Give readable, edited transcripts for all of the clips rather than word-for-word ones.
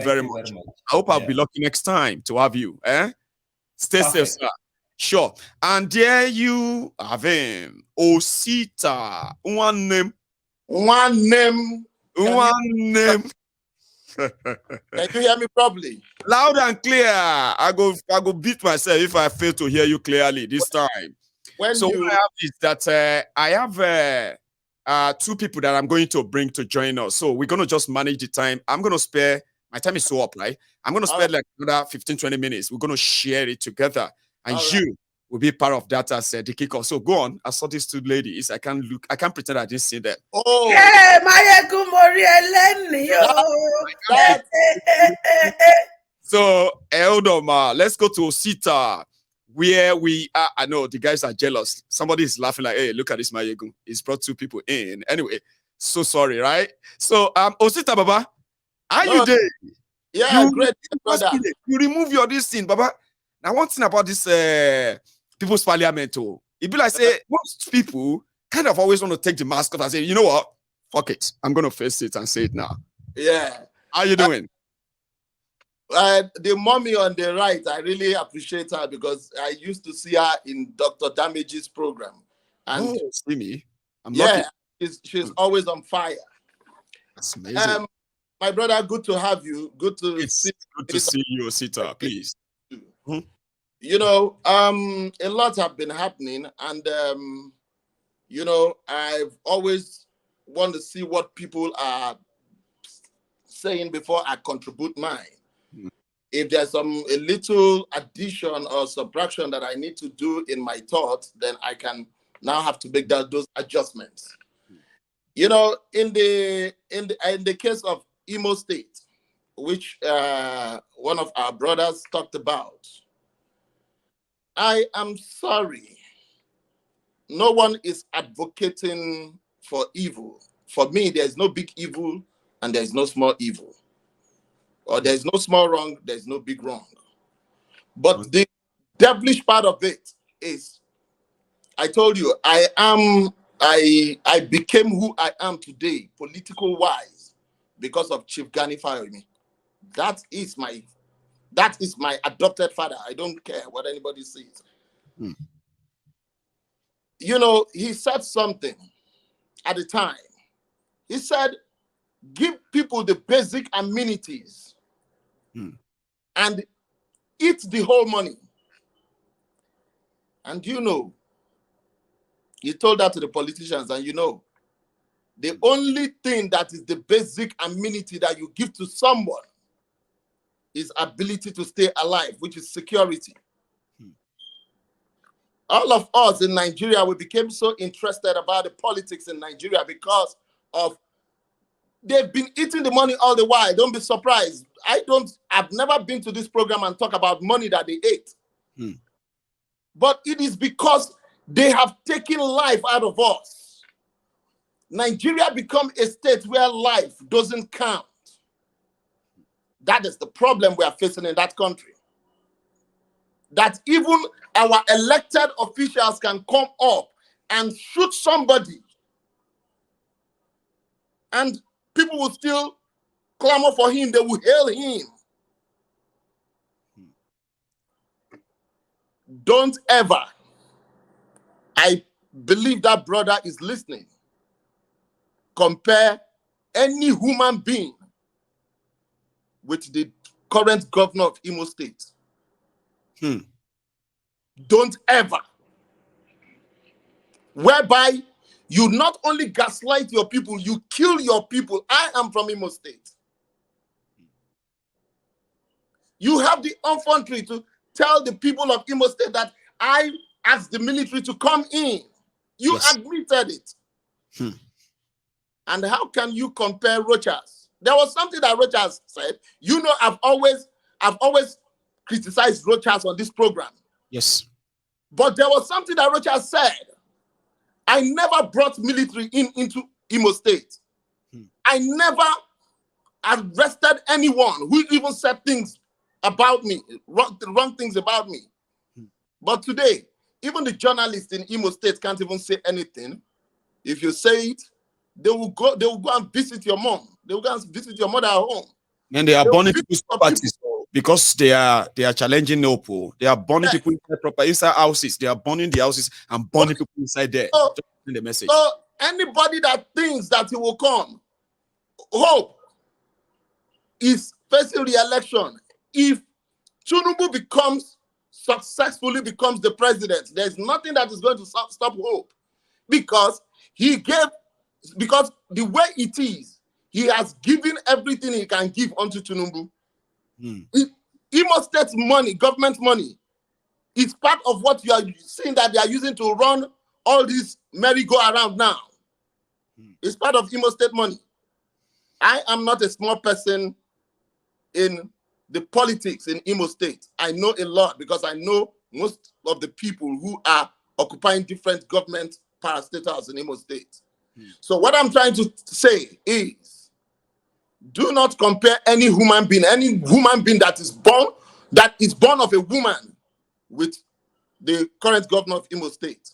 very much. I hope I'll be lucky next time to have you. Stay safe, sir. Sure. And there you have him. Osita. One name. One name. Can you hear me properly? Loud and clear. I go beat myself if I fail to hear you clearly this time. What I have is that I have two people that I'm going to bring to join us. So we're going to just manage the time. I'm going to spare, my time is so up, right? I'm going to spare like another 15, 20 minutes. We're going to share it together. And you will be part of that as the kickoff. So go on. I saw these two ladies. I can't pretend I didn't see them. Oh, hey, so Eldoma, let's go to Osita, where we are. I know the guys are jealous. Somebody is laughing like, hey, look at this Mayegu. He's brought two people in. Anyway, so sorry, right? So Osita Baba, are you there? Yeah, great brother. You remove your this thing, Baba. Now, one thing about this People's Parliament, it be like say most people kind of always want to take the mask off and say, you know what? Fuck it. I'm gonna face it and say it now. Yeah. How you doing? The mommy on the right, I really appreciate her because I used to see her in Dr. Damage's program. And see me. I'm lucky. She's always on fire. That's amazing. My brother, good to have you. Good to see you, Osita, please. You know, a lot have been happening, and you know, I've always want to see what people are saying before I contribute mine. If there's a little addition or subtraction that I need to do in my thoughts, then I can now have to make those adjustments. You know, in the case of Imo State, which one of our brothers talked about, I am sorry. No one is advocating for evil. For me, there's no big evil and there's no small evil. Or there's no small wrong, there's no big wrong. But the devilish part of it is, I told you, I became who I am today, political wise, because of Chief Gani Fayomi. That is my adopted father. I don't care what anybody says. You know, he said something at the time. He said, give people the basic amenities and eat the whole money. And you know, he told that to the politicians, and you know, the only thing that is the basic amenity that you give to someone is ability to stay alive, which is security. All of us in Nigeria, we became so interested about the politics in Nigeria because of they've been eating the money all the while. Don't be surprised. I've never been to this program and talk about money that they ate. But it is because they have taken life out of us. Nigeria become a state where life doesn't count. That is the problem we are facing in that country. That even our elected officials can come up and shoot somebody, and people will still clamor for him. They will hail him. Don't ever, I believe that brother is listening, compare any human being with the current governor of Imo State. Don't ever. Whereby you not only gaslight your people, you kill your people. I am from Imo State. You have the infantry to tell the people of Imo State that I asked the military to come in. You admitted it. And how can you compare Rochas? There was something that Rochas said. You know, I've always criticized Rochas on this program. Yes. But there was something that Rochas said. I never brought military into Imo State. I never arrested anyone who even said things about me, wrong things about me. But today, even the journalists in Imo State can't even say anything. If you say it, they will go and visit your mom. They will go and visit your mother at home. And they are burning people's properties because they are challenging Nopo. They are burning people inside houses. They are burning the houses and burning people inside there. So, just the message. So anybody that thinks that he will come, hope is facing re-election. If Tinubu successfully becomes the president, there's nothing that is going to stop hope, because because the way it is, he has given everything he can give unto Tinubu. Imo State money, government money, is part of what you are seeing that they are using to run all this merry-go-around now. It's part of Imo State money. I am not a small person in the politics in Imo State. I know a lot because I know most of the people who are occupying different government parastatals in Imo State. So what I'm trying to say is, do not compare any human being that is born of a woman with the current governor of Imo State.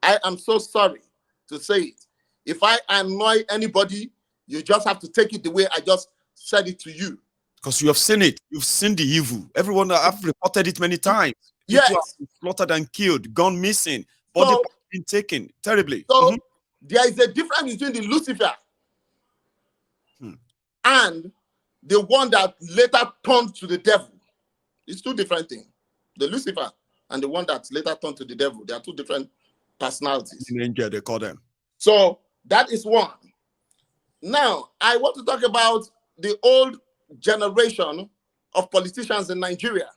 I am so sorry to say it. If I annoy anybody, you just have to take it the way I just said it to you. Because you have seen it. You've seen the evil. Everyone have reported it many times. Yes. People have been slaughtered and killed, gone missing, body parts been taken terribly. So there is a difference between the Lucifer and the one that later turned to the devil. It's two different things. The Lucifer and the one that later turned to the devil, they are two different personalities. In India, they call them. So that is one. Now, I want to talk about the old generation of politicians in Nigeria.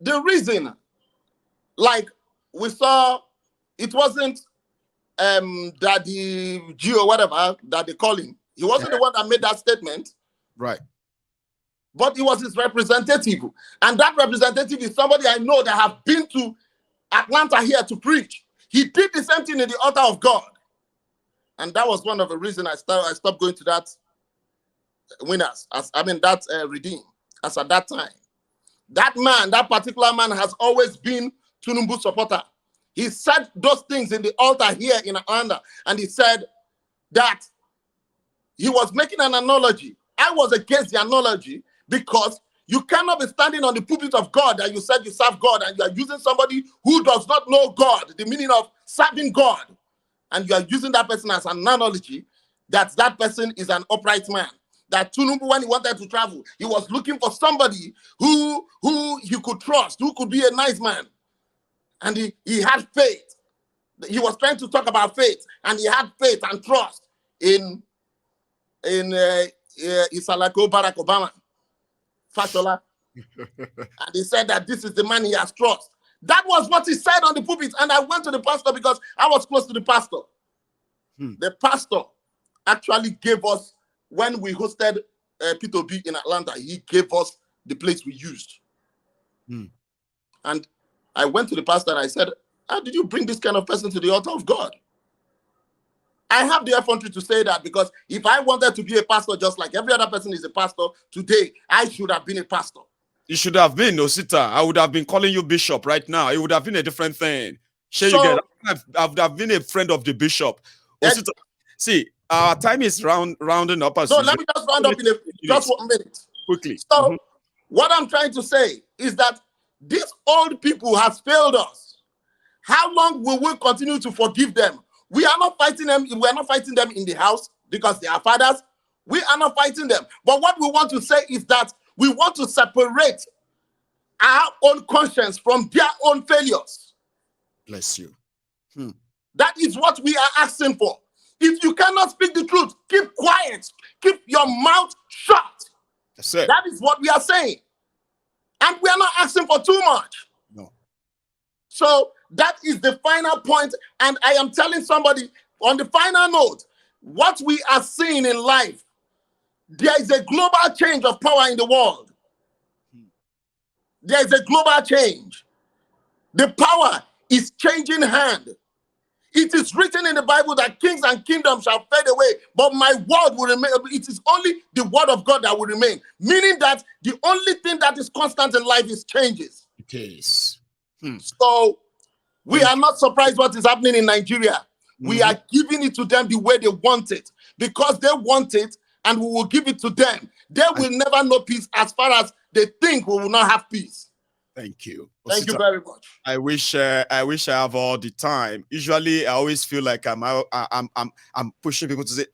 The reason, like we saw, it wasn't Daddy G or whatever that they call him. He wasn't the one that made that statement. Right. But he was his representative. And that representative is somebody I know that have been to Atlanta here to preach. He did the same thing in the altar of God. And that was one of the reasons I stopped going to that winners. Redeem. As at that time. That particular man has always been Tinubu supporter. He said those things in the altar here in Atlanta. And he said that he was making an analogy. I was against the analogy because you cannot be standing on the pulpit of God and you said you serve God and you are using somebody who does not know God, the meaning of serving God, and you are using that person as an analogy that person is an upright man. That Tinubu, when he wanted to travel, he was looking for somebody who he could trust, who could be a nice man. And he had faith. He was trying to talk about faith, and he had faith and trust in Isalako Barack Obama, Fashola. And he said that this is the man he has trust. That was what he said on the pulpit. And I went to the pastor because I was close to the pastor. The pastor actually gave us, when we hosted P2B in Atlanta, he gave us the place we used. And I went to the pastor and I said, how did you bring this kind of person to the altar of God? I have the effrontery to say that because if I wanted to be a pastor just like every other person is a pastor, today I should have been a pastor. You should have been, Osita. I would have been calling you bishop right now. It would have been a different thing. I would have been a friend of the bishop. Osita, see, our time is rounding up. So let me just round up in just 1 minute. Quickly. So what I'm trying to say is that these old people has failed us. How long will we continue to forgive them? We are not fighting them. We are not fighting them in the house because they are fathers. We are not fighting them. But what we want to say is that we want to separate our own conscience from their own failures. Bless you. That is what we are asking for. If you cannot speak the truth, keep quiet. Keep your mouth shut. That's it. That is what we are saying. And we are not asking for too much. No. So that is the final point. And I am telling somebody on the final note, what we are seeing in life, there is a global change of power in the world. There is a global change. The power is changing hand. It is written in the Bible that kings and kingdoms shall fade away, but my word will remain. It is only the word of God that will remain. Meaning that the only thing that is constant in life is changes. It is. So we are not surprised what is happening in Nigeria. We are giving it to them the way they want it. Because they want it, and we will give it to them. They will never know peace as far as they think we will not have peace. Thank you. Thank you very much. I wish I have all the time. Usually, I always feel like I'm pushing people to say,